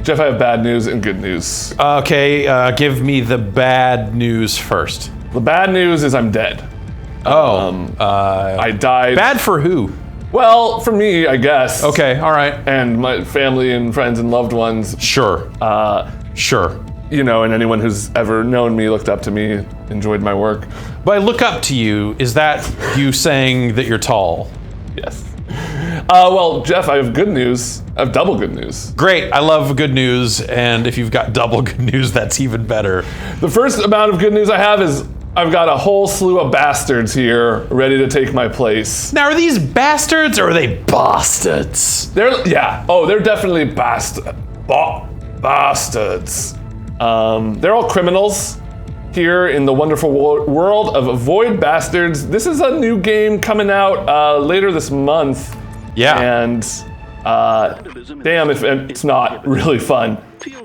Jeff, I have bad news and good news. Okay, give me the bad news first. The bad news is I'm dead. I died. Bad for who? Well, for me, I guess. Okay, all right. And my family and friends and loved ones. Sure. Sure. You know, and anyone who's ever known me, looked up to me, enjoyed my work. By look up to you, is that you saying that you're tall? Yes. Well, Jeff, I have good news. I have double good news. Great, I love good news, and if you've got double good news, that's even better. The first amount of good news I have is I've got a whole slew of bastards here ready to take my place. Now, are these bastards or are they bastards? They're definitely bastards. They're all criminals here in the wonderful world of Void Bastards. This is a new game coming out later this month. Yeah. And damn if it's not really fun.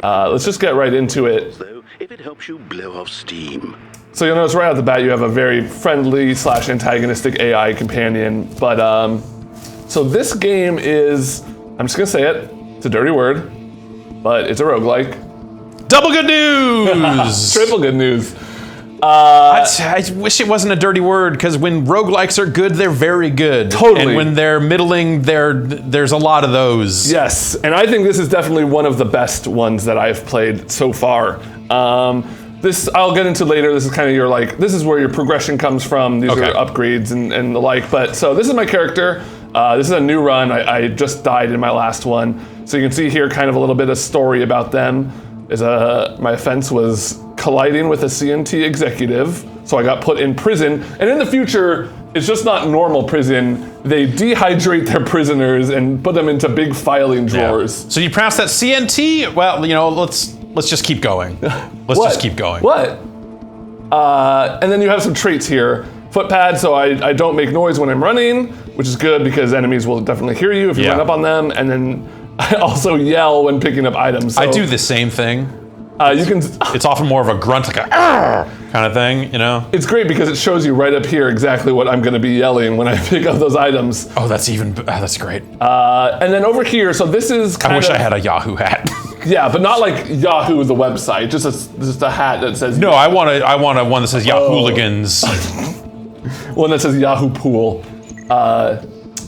Let's just get right into it. If it helps you blow off steam. So you'll notice right out the bat you have a very friendly / antagonistic AI companion. But so this game is, I'm just gonna say it, it's a dirty word, but it's a roguelike. Double good news! Triple good news. I wish it wasn't a dirty word, because when roguelikes are good, they're very good. Totally. And when they're middling, there's a lot of those. Yes, and I think this is definitely one of the best ones that I've played so far. This I'll get into later. This is kind of your this is where your progression comes from. These are upgrades and the like. But so this is my character. This is a new run. I just died in my last one. So you can see here kind of a little bit of story about them. My offense was colliding with a CNT executive. So I got put in prison. And in the future, it's just not normal prison. They dehydrate their prisoners and put them into big filing drawers. Yeah. So you pronounce that CNT? Well, let's just keep going. Let's just keep going. What? And then you have some traits here. Foot pad, so I don't make noise when I'm running, which is good because enemies will definitely hear you if you run up on them. And then I also yell when picking up items. So, I do the same thing. It's often more of a grunt, like a kind of thing, you know? It's great because it shows you right up here exactly what I'm gonna be yelling when I pick up those items. Oh, that's great. And then over here, so this is I wish I had a Yahoo hat. Yeah, but not like Yahoo the website, just a hat that says... No, I want a one that says Yahooligans. One that says Yahoo Pool.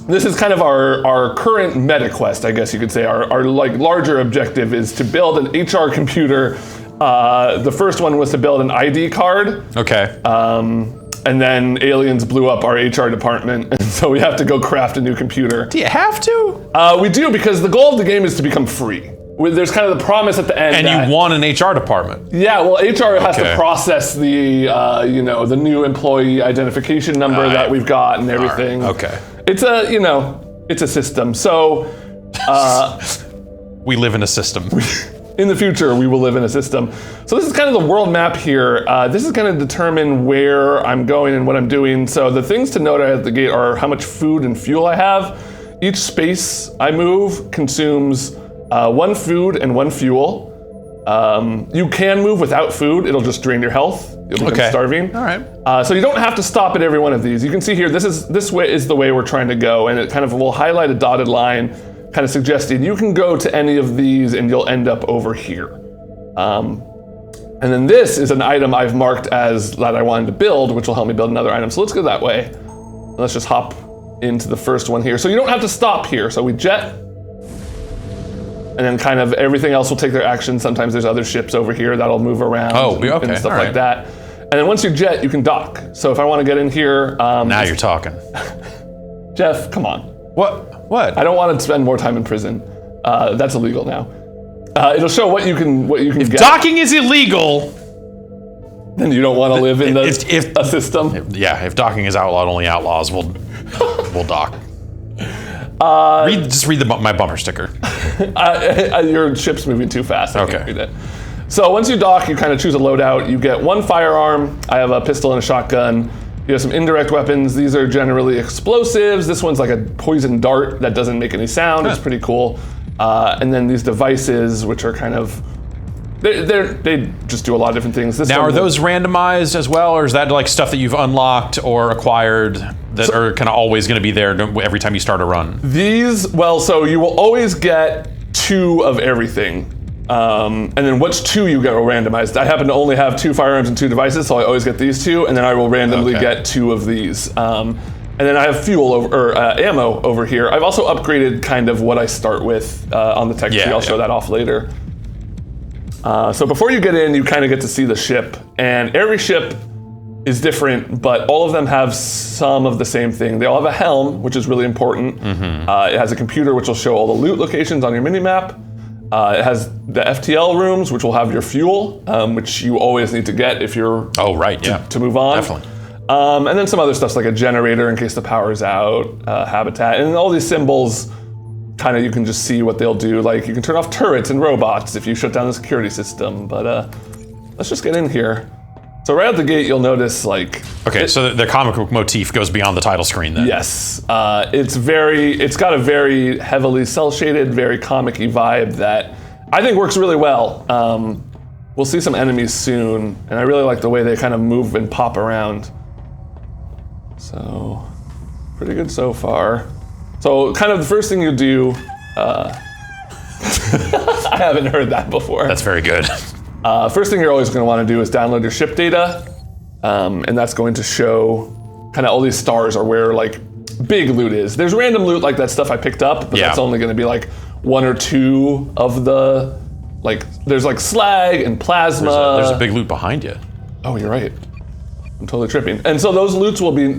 This is kind of our current meta quest, I guess you could say. Our larger objective is to build an HR computer. The first one was to build an ID card. Okay. And then aliens blew up our HR department, and so we have to go craft a new computer. Do you have to? We do, because the goal of the game is to become free. There's kind of the promise at the end. And you want an HR department. Yeah, well, HR has to process the, the new employee identification number that we've got and everything. Right. Okay. It's a system. So, we live in a system. In the future, we will live in a system. So this is kind of the world map here. This is going to determine where I'm going and what I'm doing. So the things to note at the gate are how much food and fuel I have. Each space I move consumes 1 food and 1 fuel. You can move without food. It'll just drain your health. You'll become starving. All right. So you don't have to stop at every one of these. You can see here, this way is the way we're trying to go, and it kind of will highlight a dotted line, kind of suggesting you can go to any of these and you'll end up over here. And then this is an item I've marked as that I wanted to build, which will help me build another item. So let's go that way. Let's just hop into the first one here. So you don't have to stop here. So we jet, and then kind of everything else will take their action. Sometimes there's other ships over here that'll move around and stuff like that. And then once you jet, you can dock. So if I want to get in here... now you're talking. Jeff, come on. What? I don't want to spend more time in prison. That's illegal now. It'll show what you can get. If docking is illegal... Then you don't want to live in a system? If docking is outlawed, only outlaws will dock. Just read my bumper sticker. Your ship's moving too fast. I can't read it. So once you dock, you kind of choose a loadout. You get 1 firearm. I have a pistol and a shotgun. You have some indirect weapons. These are generally explosives. This one's like a poison dart that doesn't make any sound. It's pretty cool. And then these devices, which are kind of, they just do a lot of different things. Now, are those randomized as well, or is that like stuff that you've unlocked or acquired that are kind of always going to be there every time you start a run? So you will always get 2 of everything. And then which 2 you get randomized. I happen to only have 2 firearms and 2 devices, so I always get these 2, and then I will randomly get 2 of these. And then I have fuel or ammo over here. I've also upgraded kind of what I start with on the tech tree. I'll show that off later. So before you get in, you kind of get to see the ship, and every ship is different, but all of them have some of the same thing. They all have a helm, which is really important. It has a computer, which will show all the loot locations on your minimap. It has the FTL rooms, which will have your fuel, which you always need to get if you're to move on. Definitely. And then some other stuff like a generator in case the power's out, habitat, and all these symbols. Kind of, you can just see what they'll do. Like you can turn off turrets and robots if you shut down the security system. But let's just get in here. So right out the gate, you'll notice like. Okay, so the comic book motif goes beyond the title screen then. Yes, it's got a very heavily cel shaded, very comic-y vibe that I think works really well. We'll see some enemies soon, and I really like the way they kind of move and pop around. So, pretty good so far. So, kind of the first thing you do, I haven't heard that before. That's very good. First thing you're always going to want to do is download your ship data, and that's going to show kind of all these stars are where like big loot is. There's random loot like that stuff I picked up, but that's only going to be like 1 or 2 of the, like there's like slag and plasma. There's a big loot behind you. Oh, you're right. I'm totally tripping. And so those loots will be,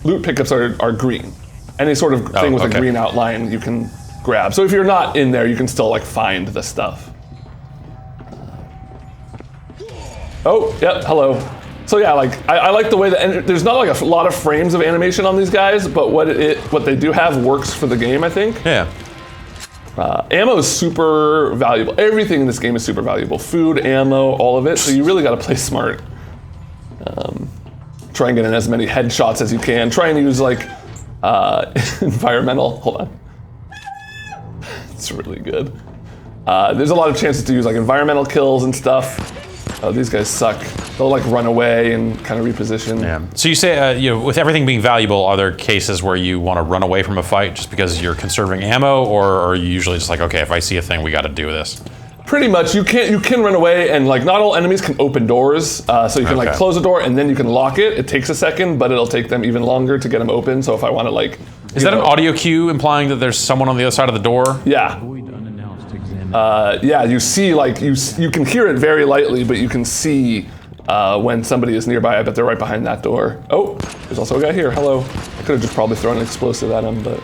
loot pickups are green. Any sort of thing with a green outline you can grab. So if you're not in there, you can still like find the stuff. Oh, yep, hello. So yeah, like I like the way that there's not like a lot of frames of animation on these guys, but what they do have works for the game, I think. Yeah. Ammo is super valuable. Everything in this game is super valuable. Food, ammo, all of it. So you really got to play smart. Try and get in as many headshots as you can. Try and use like environmental. Hold on. It's really good. There's a lot of chances to use like environmental kills and stuff. Oh, these guys suck. They'll like run away and kind of reposition. Yeah. So you say, with everything being valuable, are there cases where you want to run away from a fight just because you're conserving ammo, or are you usually just like, okay, if I see a thing, we got to do this? Pretty much, you can run away, and like not all enemies can open doors, so you can like close a door and then you can lock it. It takes a second, but it'll take them even longer to get them open. So if I want to like, is that an audio cue implying that there's someone on the other side of the door? Yeah. Yeah, you see like you can hear it very lightly, but you can see when somebody is nearby. I bet they're right behind that door. Oh, there's also a guy here. Hello. I could have just probably thrown an explosive at him, but.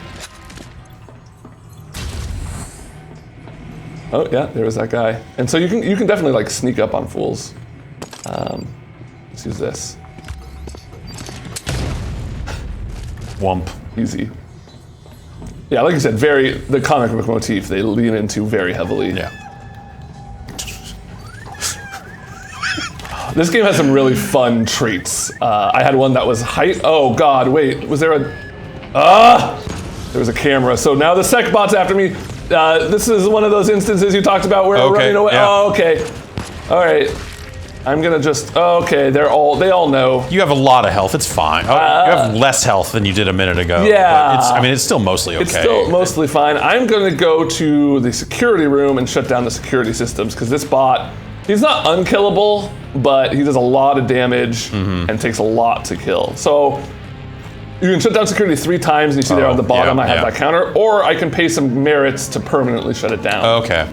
Oh yeah, there was that guy. And so you can definitely like sneak up on fools. Let's use this. Wump. Easy. Yeah, like you said, the comic book motif they lean into very heavily. Yeah. This game has some really fun traits. I had one that was height. Oh God, wait, was there a? There was a camera. So now the sec bot's after me. This is one of those instances you talked about where we're running away. Yeah. Oh, okay. All right. I'm gonna just. Okay, they all know. You have a lot of health. It's fine. You have less health than you did a minute ago. Yeah. But it's still mostly okay. It's still mostly fine. I'm gonna go to the security room and shut down the security systems because this bot, he's not unkillable, but he does a lot of damage and takes a lot to kill. So you can shut down security 3 times, and you see there on the bottom I have that counter, or I can pay some merits to permanently shut it down. Okay.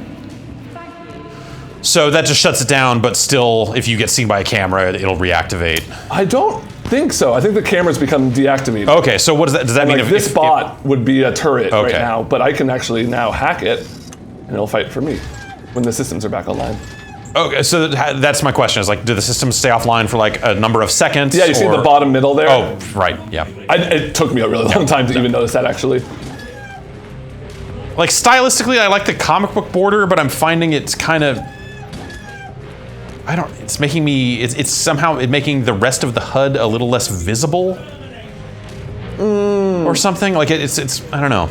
So that just shuts it down, but still, if you get seen by a camera, it'll reactivate. I don't think so. I think the camera's become deactivated. Okay, so what does that? Does that mean like this bot would be a turret right now, but I can actually now hack it, and it'll fight for me when the systems are back online. Okay, so that's my question. Is like, do the systems stay offline for like a number of seconds? Yeah, you see the bottom middle there? Oh, right, yeah. It took me a really long time to even notice that, actually. Like, stylistically, I like the comic book border, but I'm finding it's kind of... it's making me... It's somehow making the rest of the HUD a little less visible? Or something? Like, it's I don't know.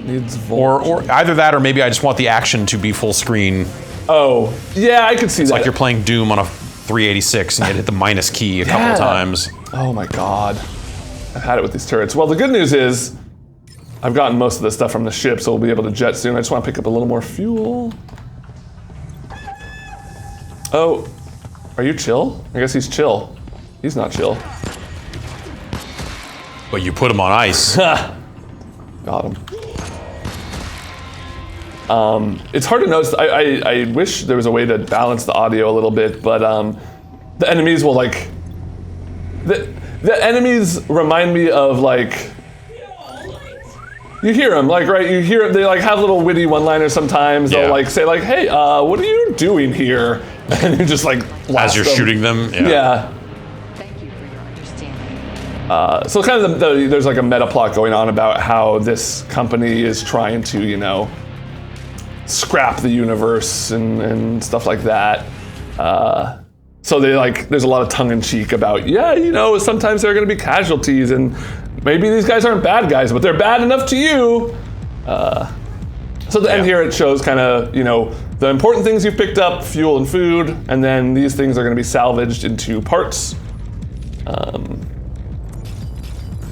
Needs or either that, or maybe I just want the action to be full screen. Oh, yeah, I could see that. It's like you're playing Doom on a 386 and you hit the minus key a couple times. Oh my God. I've had it with these turrets. Well, the good news is I've gotten most of the stuff from the ship, so we'll be able to jet soon. I just want to pick up a little more fuel. Oh, are you chill? I guess he's chill. He's not chill. But you put him on ice. Got him. It's hard to notice. I wish there was a way to balance the audio a little bit, but the enemies will like... The enemies remind me of like... You hear them, like, right? You hear they like have little witty one-liners sometimes. They'll like say like, "Hey, what are you doing here?" And you just like blast As you're them. shooting them. Yeah. Thank you for your understanding. So kind of there's like a meta plot going on about how this company is trying to, you know, scrap the universe and stuff like that. So they like, there's a lot of tongue-in-cheek about, yeah, you know, sometimes there are going to be casualties and maybe these guys aren't bad guys, but they're bad enough to you. So the end here, it shows kind of, you know, the important things you've picked up, fuel and food, and then these things are going to be salvaged into parts.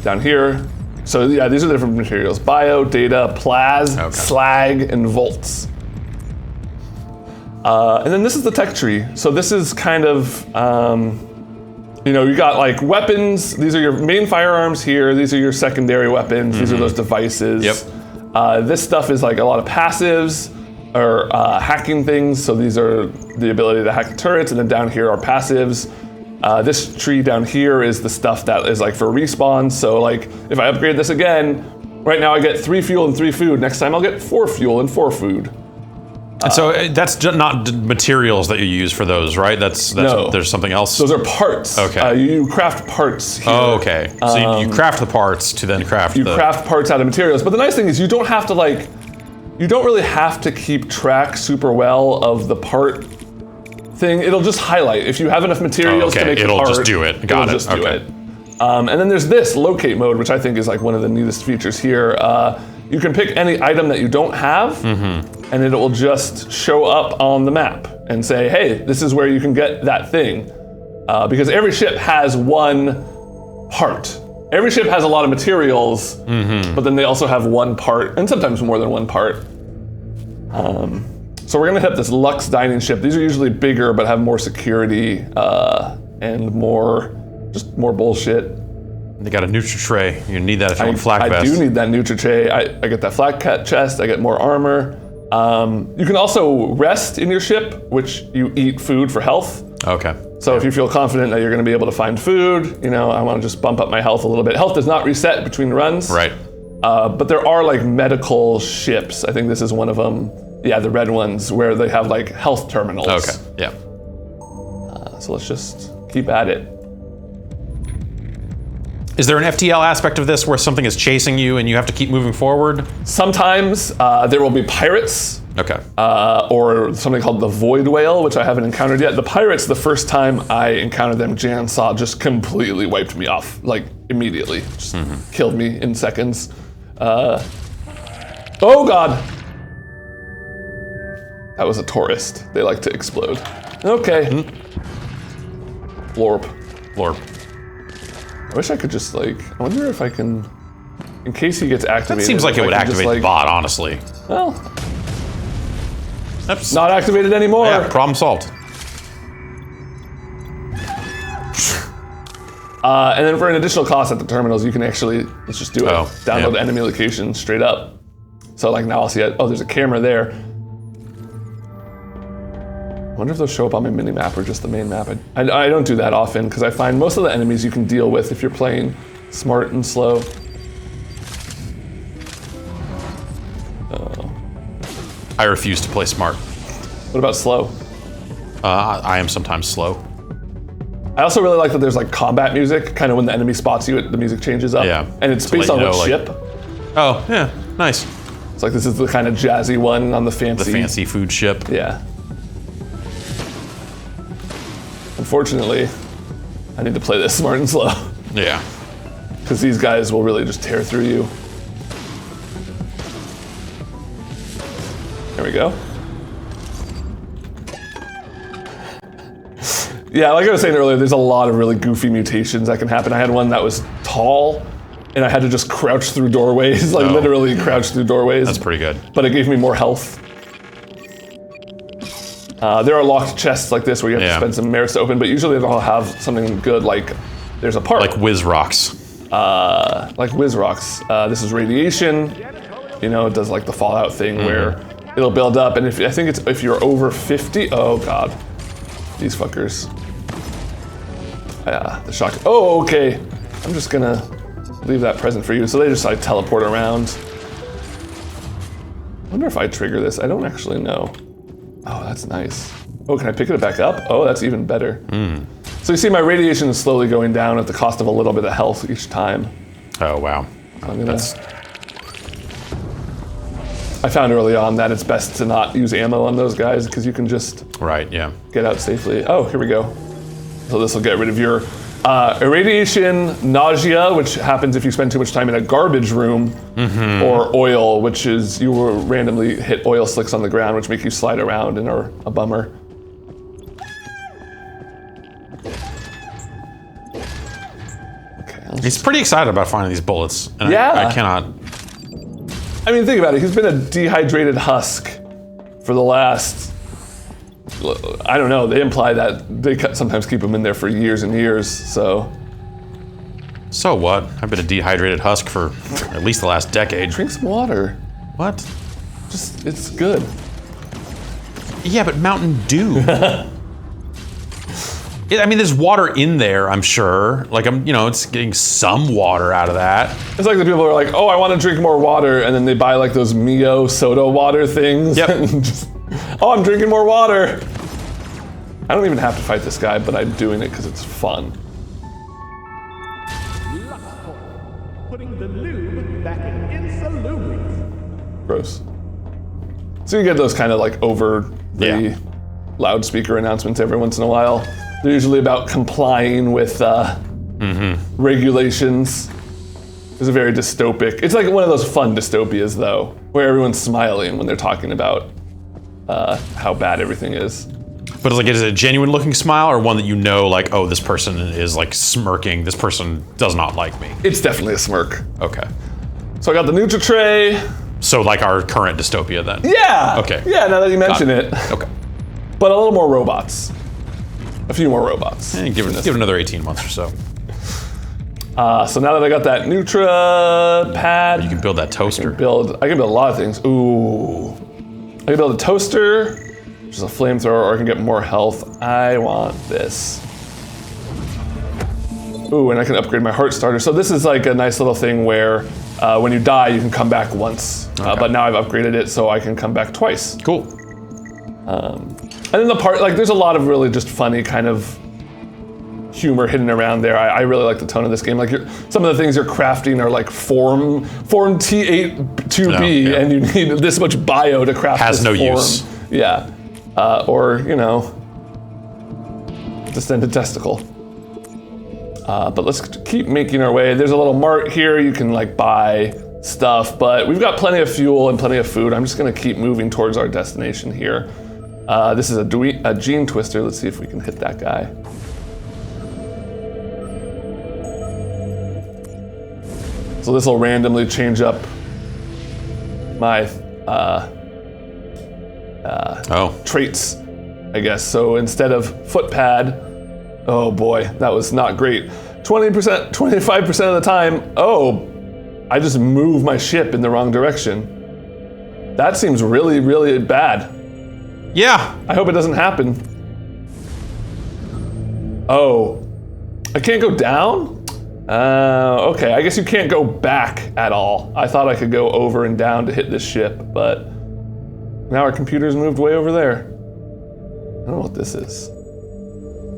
Down here. So yeah, these are the different materials. Bio, data, plas, slag, and volts. And then this is the tech tree. So this is kind of, you know, you got like weapons. These are your main firearms here. These are your secondary weapons. These are those devices. This stuff is like a lot of passives or hacking things. So these are the ability to hack turrets, and then down here are passives. This tree down here is the stuff that is like for respawn. So like if I upgrade this again, right now I get 3 fuel and 3 food. Next time I'll get 4 fuel and 4 food. And so that's not materials that you use for those, right? That's No. There's something else. Those are parts. Okay. You craft parts here. Oh, okay. So you craft the parts to then craft You craft parts out of materials. But the nice thing is you don't have to like, you don't really have to keep track super well of the part thing. It'll just highlight. If you have enough materials to make It'll the part, just do it. Got it'll it. just do Okay. it. And then there's this locate mode, which I think is like one of the neatest features here. You can pick any item that you don't have, and it will just show up on the map and say, hey, this is where you can get that thing. Because every ship has one part. Every ship has a lot of materials, but then they also have one part, and sometimes more than one part. So we're gonna hit this Lux dining ship. These are usually bigger, but have more security and more bullshit. They got a Nutra tray. You need that if you want flak vest. I do need that Nutra tray. I get that flak cat chest. I get more armor. You can also rest in your ship, which you eat food for health. Okay. So if you feel confident that you're going to be able to find food, you know, I want to just bump up my health a little bit. Health does not reset between runs. Right. But there are like medical ships. I think this is one of them. Yeah, the red ones where they have like health terminals. Okay. Yeah. So let's just keep at it. Is there an FTL aspect of this where something is chasing you and you have to keep moving forward? Sometimes there will be pirates. Okay. Or something called the Void Whale, which I haven't encountered yet. The pirates, the first time I encountered them, Jan saw just completely wiped me off, like immediately. Just killed me in seconds. Oh God. That was a tourist. They like to explode. Okay. Florp. Lord. I wish I could just like, I wonder if I can, in case he gets activated. That seems like it would activate the bot, honestly. Well, That's not activated anymore. Yeah, problem solved. And then for an additional cost at the terminals, you can actually, let's just do it. Download the enemy location straight up. So like now I'll see it. Oh, there's a camera there. I wonder if they'll show up on my mini-map or just the main map. I don't do that often because I find most of the enemies you can deal with if you're playing smart and slow. I refuse to play smart. What about slow? I am sometimes slow. I also really like that there's like combat music, kind of when the enemy spots you, the music changes up. Yeah. And it's To based let on you what know, like- ship. Oh, yeah, nice. It's like this is the kind of jazzy one on the fancy. The fancy food ship. Yeah. Unfortunately, I need to play this smart and slow Yeah. because these guys will really just tear through you. There we go. Yeah, like I was saying earlier, there's a lot of really goofy mutations that can happen. I had one that was tall, and I had to just crouch through doorways, like literally crouch through doorways. That's pretty good. But it gave me more health. There are locked chests like this where you have to spend some merits to open, but usually they'll have something good like there's a part. Like whiz rocks. Like whiz rocks. This is radiation. You know, it does like the Fallout thing where it'll build up, and I think it's if you're over 50. Oh god, these fuckers. The shock. Oh, okay. I'm just gonna leave that present for you. So they just like teleport around. I wonder if I trigger this. I don't actually know. Oh, that's nice. Oh, can I pick it back up? Oh, that's even better. So you see my radiation is slowly going down at the cost of a little bit of health each time. Oh, wow. I found early on that it's best to not use ammo on those guys because you can just get out safely. Oh, here we go. So this will get rid of your irradiation, nausea, which happens if you spend too much time in a garbage room, or oil, which is you will randomly hit oil slicks on the ground, which make you slide around and are a bummer. Okay, He's pretty excited about finding these bullets. And Yeah. I cannot. I mean, think about it. He's been a dehydrated husk for the last, I don't know, they imply that they sometimes keep him in there for years and years, so. So what? I've been a dehydrated husk for at least the last decade. Drink some water. What? Just, it's good. Yeah, but Mountain Dew. I mean, there's water in there, I'm sure. Like, it's getting some water out of that. It's like the people who are like, oh, I want to drink more water, and then they buy like those Mio soda water things. Yep. And just, oh, I'm drinking more water. I don't even have to fight this guy, but I'm doing it because it's fun. Putting the lube back in insalubres. Gross. So you get those kind of like over the loudspeaker announcements every once in a while. They're usually about complying with regulations. It's a very dystopic. It's like one of those fun dystopias, though, where everyone's smiling when they're talking about how bad everything is. But like, is it a genuine looking smile or one that you know, like, oh, this person is like smirking, this person does not like me? It's definitely a smirk. Okay. So I got the Nutri-Tray. So like our current dystopia then? Yeah! Okay. Yeah, now that you mention it. Okay. But a little more robots. A few more robots. Give it another 18 months or so. So now that I got that Nutra pad, You can build that toaster. I can build a lot of things. Ooh. I can build a toaster, which is a flamethrower, or I can get more health. I want this. Ooh, and I can upgrade my heart starter. So this is like a nice little thing where when you die, you can come back once. But now I've upgraded it so I can come back twice. Cool. And then the part, like, there's a lot of really just funny kind of humor hidden around there. I really like the tone of this game. Like, some of the things you're crafting are like form T82B, and you need this much bio to craft Has this no form. use. Yeah. Or, distended testicle. But let's keep making our way. There's a little mart here. You can, like, buy stuff, but we've got plenty of fuel and plenty of food. I'm just gonna keep moving towards our destination here. This is a gene twister. Let's see if we can hit that guy. So this will randomly change up my traits, I guess. So instead of foot pad, oh boy, that was not great. 20%, 25% of the time, I just move my ship in the wrong direction. That seems really, really bad. Yeah. I hope it doesn't happen. Oh, I can't go down? Okay, I guess you can't go back at all. I thought I could go over and down to hit this ship, but now our computer's moved way over there. I don't know what this is.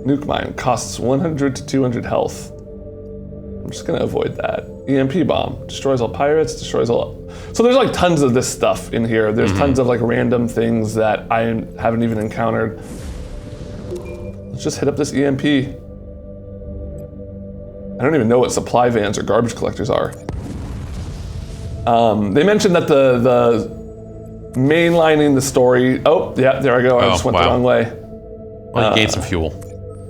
Nuke mine costs 100 to 200 health. I'm just gonna avoid that. EMP bomb, destroys all pirates, destroys all... So there's like tons of this stuff in here. There's tons of like random things that I haven't even encountered. Let's just hit up this EMP. I don't even know what supply vans or garbage collectors are. They mentioned that the mainlining the story... Oh, yeah, there I go. I just went the wrong way. Well, you gained some fuel.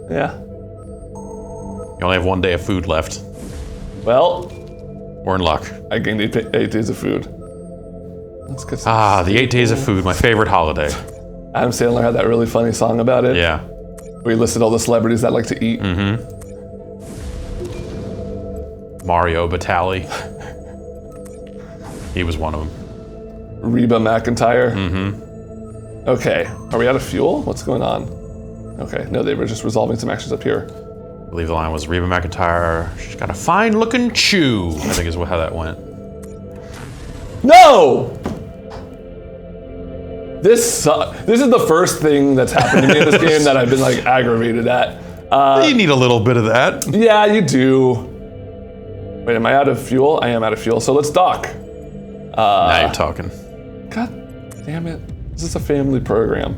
Yeah. You only have 1 day of food left. Well, We're in luck. I gained 8 days of food. Let's get some The 8 days of food, my favorite holiday. Adam Sandler had that really funny song about it. Yeah. Where he listed all the celebrities that like to eat. Mario Batali. He was one of them. Reba McEntire. Okay, are we out of fuel? What's going on? Okay, no, they were just resolving some actions up here. I believe the line was Reba McEntire. She's got a fine looking chew, I think is how that went. No! This is the first thing that's happened to me in this game that I've been like aggravated at. You need a little bit of that. Yeah, you do. Wait, am I out of fuel? I am out of fuel, so let's dock. Now you're talking. God damn it. This is a family program.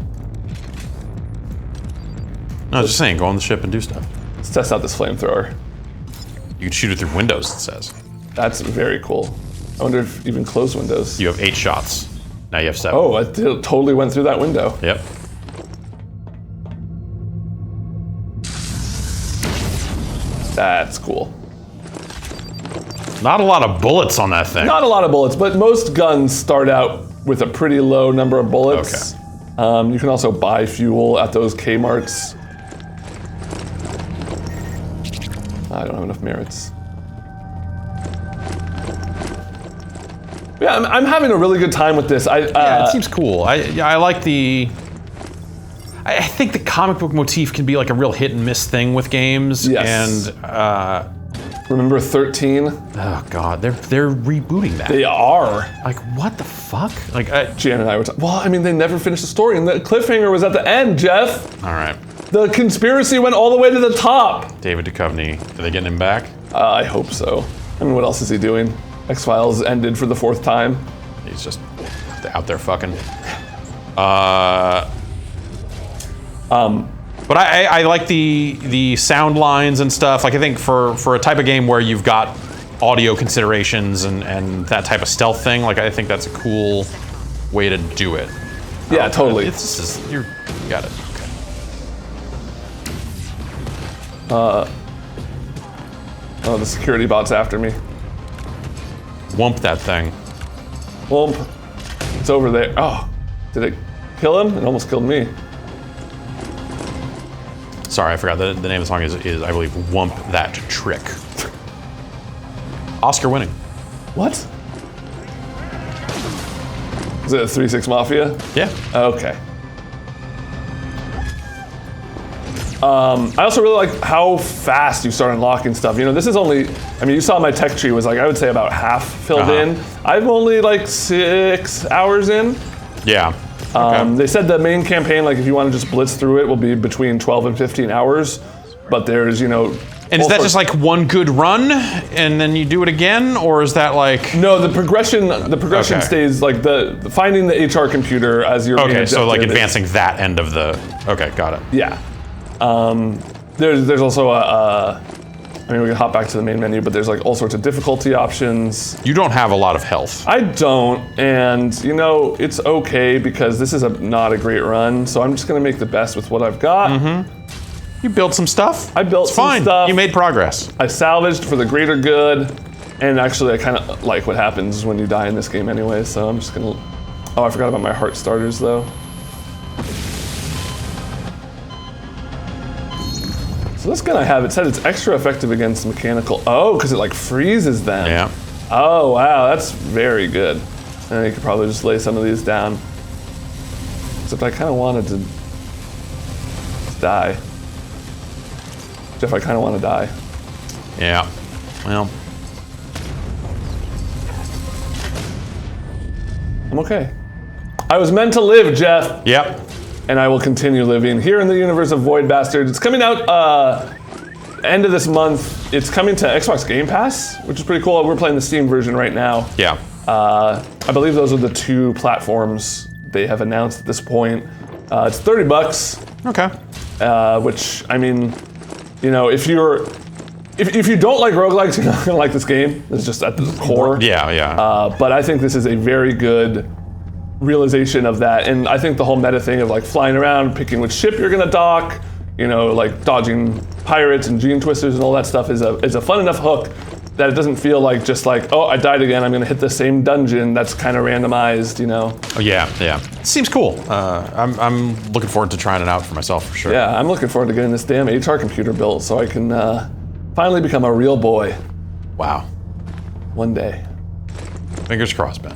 No, I was just saying, go on the ship and do stuff. Let's test out this flamethrower. You can shoot it through windows, it says. That's very cool. I wonder if even closed windows. You have 8 shots. Now you have 7. Oh, I totally went through that window. Yep. That's cool. Not a lot of bullets on that thing. Not a lot of bullets, but most guns start out with a pretty low number of bullets. Okay. You can also buy fuel at those Kmarts. I don't have enough merits. Yeah, I'm having a really good time with this. Yeah, it seems cool. I like the... I think the comic book motif can be like a real hit and miss thing with games. Yes. And remember 13? oh god, they're rebooting that. They are. Like what the fuck? Like Jan and I were talking. Well, I mean, they never finished the story, and the cliffhanger was at the end, Jeff. all right, The conspiracy went all the way to the top. David Duchovny. Are they getting him back? I hope so. I mean, what else is he doing? X-Files ended for the 4th time. He's just out there fucking. But I like the sound lines and stuff. Like I think for a type of game where you've got audio considerations and that type of stealth thing, like I think that's a cool way to do it. Yeah, totally. You got it. Okay. Oh, the security bot's after me. Wump that thing. Womp. It's over there. Oh, did it kill him? It almost killed me. Sorry, I forgot the name of the song is I believe Wump That Trick. Oscar winning. What? Is it a 3-6 Mafia? Yeah. Okay. I also really like how fast you start unlocking stuff. You know, this is only, I mean, you saw my tech tree was like, I would say about half filled in. I'm only like 6 hours in. Yeah. Okay. They said the main campaign, like if you want to just blitz through it, will be between 12 and 15 hours. But there's, you know... And is that just like one good run and then you do it again? Or is that like... No, the progression stays like the finding the HR computer as you're being Okay, so like abducted advancing that end of the... Okay, got it. Yeah. There's also I mean, we can hop back to the main menu, but there's like all sorts of difficulty options. You don't have a lot of health. I don't, and you know, it's okay because this is not a great run, so I'm just gonna make the best with what I've got. You built some stuff. I built It's some fine. stuff. You made progress. I salvaged for the greater good, and actually I kind of like what happens when you die in this game anyway, so I'm just gonna... Oh, I forgot about my heart starters though. So this gun I have, it said it's extra effective against mechanical... Oh, because it like freezes them. Yeah. Oh, wow, that's very good. And you could probably just lay some of these down. Except I kind of wanted to die. Jeff, I kind of want to die. Yeah. Well. I'm okay. I was meant to live, Jeff. Yep. And I will continue living here in the universe of Void Bastard. It's coming out end of this month. It's coming to Xbox Game Pass, which is pretty cool. We're playing the Steam version right now. Yeah. I believe those are the 2 platforms they have announced at this point. It's $30. Okay. Which, I mean, you know, if you don't like roguelikes, you're not gonna like this game. It's just at the core. Yeah. But I think this is a very good realization of that, and I think the whole meta thing of like flying around, picking which ship you're gonna dock, you know, like dodging pirates and gene twisters and all that stuff is a fun enough hook that it doesn't feel like just like, oh, I died again, I'm gonna hit the same dungeon that's kind of randomized, you know? Oh, yeah. Seems cool. I'm looking forward to trying it out for myself for sure. Yeah, I'm looking forward to getting this damn HR computer built so I can finally become a real boy Wow. one day. Fingers crossed, Ben.